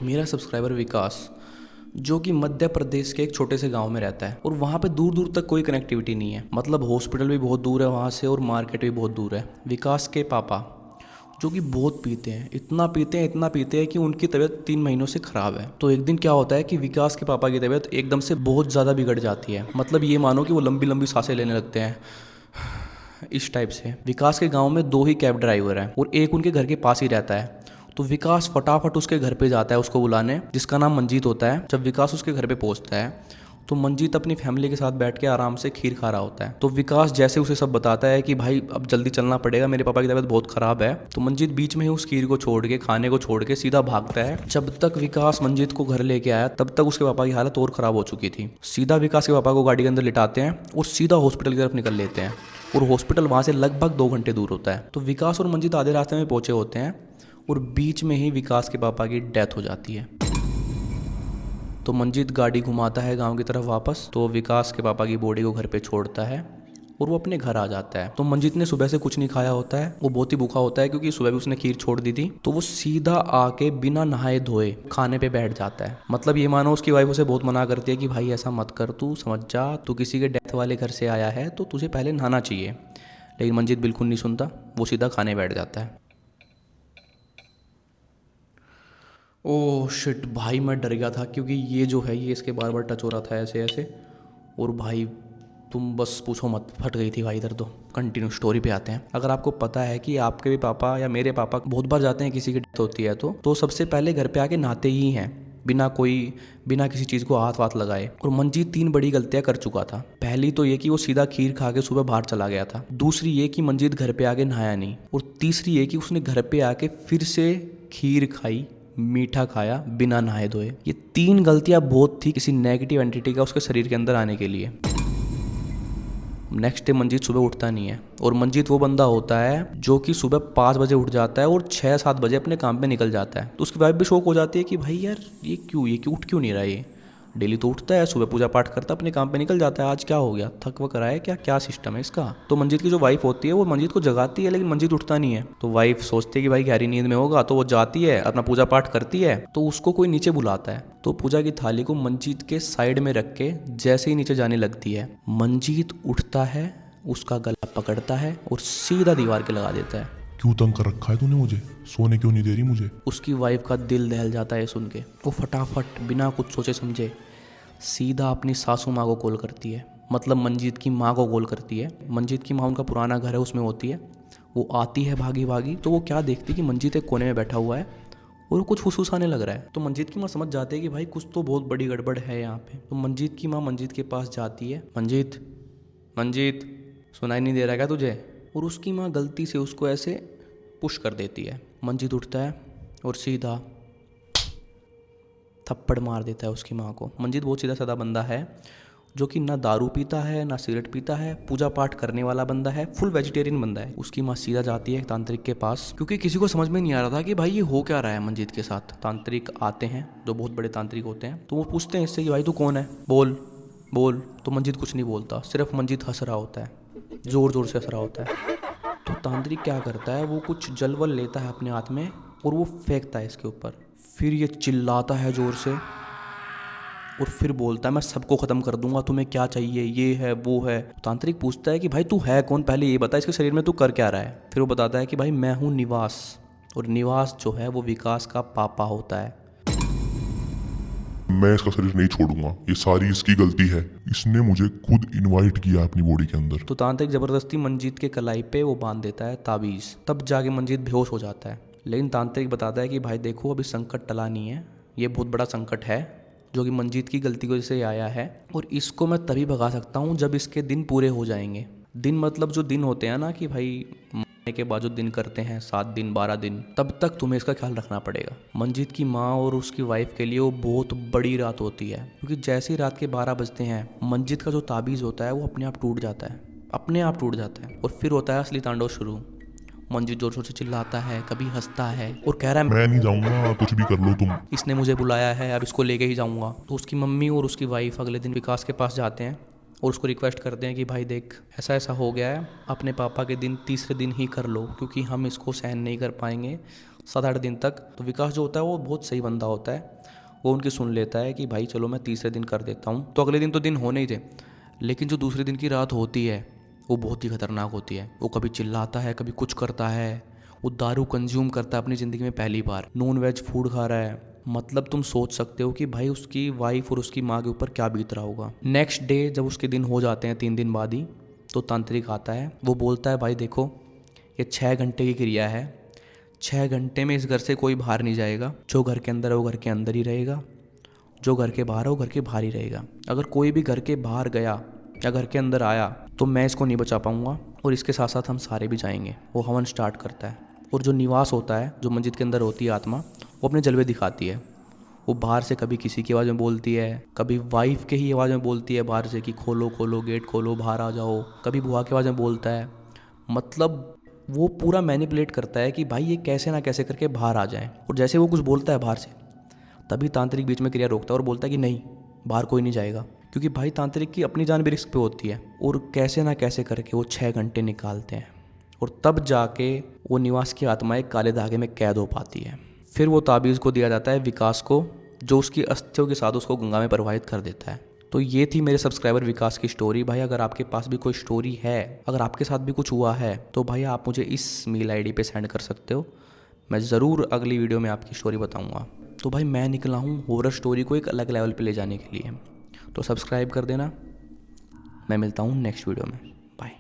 मेरा सब्सक्राइबर विकास, जो कि मध्य प्रदेश के एक छोटे से गांव में रहता है और वहाँ पे दूर दूर तक कोई कनेक्टिविटी नहीं है। मतलब हॉस्पिटल भी बहुत दूर है वहाँ से और मार्केट भी बहुत दूर है। विकास के पापा, जो कि बहुत पीते हैं, इतना पीते हैं कि उनकी तबीयत 3 महीनों से ख़राब है। तो एक दिन क्या होता है कि विकास के पापा की तबीयत एकदम से बहुत ज़्यादा बिगड़ जाती है। मतलब ये मानो कि वो लंबी लंबी सांसें लेने लगते हैं, इस टाइप से। विकास के गांव में 2 ही कैब ड्राइवर हैं और एक उनके घर के पास ही रहता है। तो विकास फटाफट उसके घर पे जाता है उसको बुलाने, जिसका नाम मंजीत होता है। जब विकास उसके घर पे पहुंचता है तो मंजीत अपनी फैमिली के साथ बैठ के आराम से खीर खा रहा होता है। तो विकास जैसे उसे सब बताता है कि भाई अब जल्दी चलना पड़ेगा, मेरे पापा की तबीयत बहुत ख़राब है, तो मंजीत बीच में ही उस खीर को छोड़ के, खाने को छोड़ के सीधा भागता है। जब तक विकास मंजीत को घर लेके आया तब तक उसके पापा की हालत और ख़राब हो चुकी थी। सीधा विकास के पापा को गाड़ी के अंदर लिटाते हैं और सीधा हॉस्पिटल की तरफ निकल लेते हैं। और हॉस्पिटल वहाँ से लगभग 2 घंटे दूर होता है। तो विकास और मंजीत आधे रास्ते में पहुंचे होते हैं और बीच में ही विकास के पापा की डेथ हो जाती है। तो मंजीत गाड़ी घुमाता है गांव की तरफ वापस, तो विकास के पापा की बॉडी को घर पे छोड़ता है और वो अपने घर आ जाता है। तो मंजीत ने सुबह से कुछ नहीं खाया होता है, वो बहुत ही भूखा होता है क्योंकि सुबह भी उसने खीर छोड़ दी थी। तो वो सीधा आके बिना नहाए धोए खाने पे बैठ जाता है। मतलब ये मानो उसकी वाइफ उसे बहुत मना करती है कि भाई ऐसा मत कर, तू समझ जा, तू किसी के डेथ वाले घर से आया है तो तुझे पहले नहाना चाहिए। लेकिन मंजीत बिल्कुल नहीं सुनता, वो सीधा खाने बैठ जाता है। ओह शिट भाई, मैं डर गया था क्योंकि ये जो है ये इसके बार बार टच हो रहा था ऐसे ऐसे। और भाई तुम बस पूछो मत, फट गई थी भाई इधर तो। कंटिन्यू स्टोरी पे आते हैं। अगर आपको पता है कि आपके भी पापा या मेरे पापा बहुत बार जाते हैं किसी की डेथ होती है तो सबसे पहले घर पे आके नहाते ही हैं, बिना किसी चीज़ को हाथ वाथ लगाए। और मंजीत 3 बड़ी गलतियां कर चुका था। पहली तो ये कि वो सीधा खीर खा के सुबह बाहर चला गया था। दूसरी ये कि मंजीत घर पे आके नहाया नहीं। और तीसरी ये कि उसने घर पे आके फिर से खीर खाई, मीठा खाया बिना नहाए धोए। ये 3 गलतियां बहुत थी किसी नेगेटिव एंटिटी का उसके शरीर के अंदर आने के लिए। नेक्स्ट डे मंजीत सुबह उठता नहीं है और मंजीत वो बंदा होता है जो कि सुबह 5 बजे उठ जाता है और 6-7 बजे अपने काम पे निकल जाता है। तो उसकी वाइफ भी शौक हो जाती है कि भाई यार ये क्यों उठ क्यों नहीं रहा, ये डेली तो उठता है, सुबह पूजा पाठ करता है, अपने काम पे निकल जाता है, आज क्या हो गया, थक वक रहा है क्या, क्या सिस्टम है इसका। तो मंजीत की जो वाइफ होती है वो मंजीत को जगाती है लेकिन मंजीत उठता नहीं है। तो वाइफ सोचती है कि भाई गहरी नींद में होगा, तो वो जाती है अपना पूजा पाठ करती है। तो उसको कोई नीचे बुलाता है, तो पूजा की थाली को मंजीत के साइड में रख के जैसे ही नीचे जाने लगती है, मंजीत उठता है, उसका गला पकड़ता है और सीधा दीवार के लगा देता है। क्यों तंग कर रखा है तूने मुझे? सोने क्यों नहीं दे रही मुझे? उसकी वाइफ का दिल दहल जाता है सुन के। वो फटाफट बिना कुछ सोचे समझे सीधा अपनी सासू माँ को कॉल करती है, मतलब मंजीत की माँ को कॉल करती है। मंजीत की माँ उनका पुराना घर है उसमें होती है। वो आती है भागी भागी, तो वो क्या देखती है कि मंजीत एक कोने में बैठा हुआ है और वो कुछ फुसफुसाने लग रहा है। तो मंजीत की माँ समझ जाती है कि भाई कुछ तो बहुत बड़ी गड़बड़ है यहाँ पे। तो मंजीत की माँ मंजीत के पास जाती है, मंजीत मंजीत सुनाई नहीं दे रहा क्या तुझे? और उसकी माँ गलती से उसको ऐसे पुश कर देती है। मंजीत उठता है और सीधा थप्पड़ मार देता है उसकी माँ को। मंजीत बहुत सीधा साधा बंदा है जो कि ना दारू पीता है ना सिगरेट पीता है, पूजा पाठ करने वाला बंदा है, फुल वेजिटेरियन बंदा है। उसकी माँ सीधा जाती है तांत्रिक के पास क्योंकि किसी को समझ में नहीं आ रहा था कि भाई ये हो क्या रहा है मंजीत के साथ। तांत्रिक आते हैं जो बहुत बड़े तांत्रिक होते हैं, तो वो पूछते हैं इससे कि भाई तू कौन है, बोल बोल। तो मंजीत कुछ नहीं बोलता, सिर्फ मंजीत हंस रहा होता है, ज़ोर ज़ोर से हंस रहा होता है। तो तांत्रिक क्या करता है, वो कुछ जलवल लेता है अपने हाथ में और वो फेंकता है इसके ऊपर। फिर ये चिल्लाता है ज़ोर से और फिर बोलता है मैं सबको ख़त्म कर दूंगा, तुम्हें क्या चाहिए, ये है वो है। तांत्रिक पूछता है कि भाई तू है कौन, पहले ये बता, इसके शरीर में तू कर क्या रहा है। फिर वो बताता है कि भाई मैं हूँ निवास, और निवास जो है वो विकास का पापा होता है। मैं इसका शरीर नहीं छोड़ूंगा, ये सारी इसकी गलती है, इसने मुझे खुद इनवाइट किया अपनी बॉडी के अंदर। तो तांत्रिक ज़बरदस्ती मंजीत के कलाई पे वो बांध देता है ताबीज़, तब जाके मंजीत बेहोश हो जाता है। लेकिन तांत्रिक बताता है कि भाई देखो अभी संकट टला नहीं है, ये बहुत बड़ा संकट है जो कि मंजीत की गलती की वजह से आया है, और इसको मैं तभी भगा सकता हूँ जब इसके दिन पूरे हो जाएंगे। दिन मतलब जो दिन होते हैं ना कि भाई मरने के बाद जो दिन करते हैं, 7 दिन 12 दिन, तब तक तुम्हें इसका ख्याल रखना पड़ेगा। मंजीत की माँ और उसकी वाइफ के लिए वो बहुत बड़ी रात होती है क्योंकि जैसे ही रात के 12 बजते हैं मंजीत का जो ताबीज़ होता है वो अपने आप टूट जाता है, अपने आप टूट जाता है। और फिर होता है असली तांडव शुरू। मंजीत जोर जोर से चिल्लाता है, कभी हंसता है और कह रहा है मैं नहीं जाऊंगा, कुछ भी कर लो तुम। इसने मुझे बुलाया है, अब इसको लेके ही जाऊंगा। तो उसकी मम्मी और उसकी वाइफ अगले दिन विकास के पास जाते हैं और उसको रिक्वेस्ट करते हैं कि भाई देख ऐसा ऐसा हो गया है, अपने पापा के दिन तीसरे दिन ही कर लो क्योंकि हम इसको सहन नहीं कर पाएंगे 7-8 दिन तक। तो विकास जो होता है वो बहुत सही बंदा होता है, वो उनकी सुन लेता है कि भाई चलो मैं तीसरे दिन कर देता हूँ। तो अगले दिन तो दिन होने ही थे, लेकिन जो दूसरे दिन की रात होती है वो बहुत ही खतरनाक होती है। वो कभी चिल्लाता है, कभी कुछ करता है, वो दारू कंज्यूम करता है अपनी ज़िंदगी में पहली बार, नॉन वेज फूड खा रहा है। मतलब तुम सोच सकते हो कि भाई उसकी वाइफ और उसकी माँ के ऊपर क्या बीत रहा होगा। नेक्स्ट डे जब उसके दिन हो जाते हैं 3 दिन बाद ही, तो तांत्रिक आता है। वो बोलता है भाई देखो ये 6 घंटे की क्रिया है, 6 घंटे में इस घर से कोई बाहर नहीं जाएगा। जो घर के अंदर है वो घर के अंदर ही रहेगा, जो घर के बाहर है वो घर के बाहर ही रहेगा। अगर कोई भी घर के बाहर गया या घर के अंदर आया तो मैं इसको नहीं बचा पाऊंगा, और इसके साथ साथ हम सारे भी जाएंगे। वो हवन स्टार्ट करता है, और जो निवास होता है, जो मस्जिद के अंदर होती है आत्मा, वो अपने जलवे दिखाती है। वो बाहर से कभी किसी की आवाज़ में बोलती है, कभी वाइफ के ही आवाज़ में बोलती है बाहर से कि खोलो खोलो गेट खोलो बाहर आ जाओ, कभी बुआ की आवाज़ में बोलता है। मतलब वो पूरा मैनिपुलेट करता है कि भाई ये कैसे ना कैसे करके बाहर आ जाए। और जैसे वो कुछ बोलता है बाहर से, तभी तांत्रिक बीच में क्रिया रोकता है और बोलता है कि नहीं, बाहर कोई नहीं जाएगा। क्योंकि भाई तांत्रिक की अपनी जान भी रिस्क पे होती है, और कैसे ना कैसे करके वो 6 घंटे निकालते हैं, और तब जाके वो निवास की आत्मा एक काले धागे में कैद हो पाती है। फिर वो ताबीज़ को दिया जाता है विकास को, जो उसकी अस्थियों के साथ उसको गंगा में प्रवाहित कर देता है। तो ये थी मेरे सब्सक्राइबर विकास की स्टोरी। भाई अगर आपके पास भी कोई स्टोरी है, अगर आपके साथ भी कुछ हुआ है, तो भाई आप मुझे इस मेल आईडी पे सेंड कर सकते हो। मैं ज़रूर अगली वीडियो में आपकी स्टोरी बताऊँगा। तो भाई मैं निकला हूँ हॉरर स्टोरी को एक अलग लेवल पे ले जाने के लिए, तो सब्सक्राइब कर देना। मैं मिलता हूँ नेक्स्ट वीडियो में। बाय।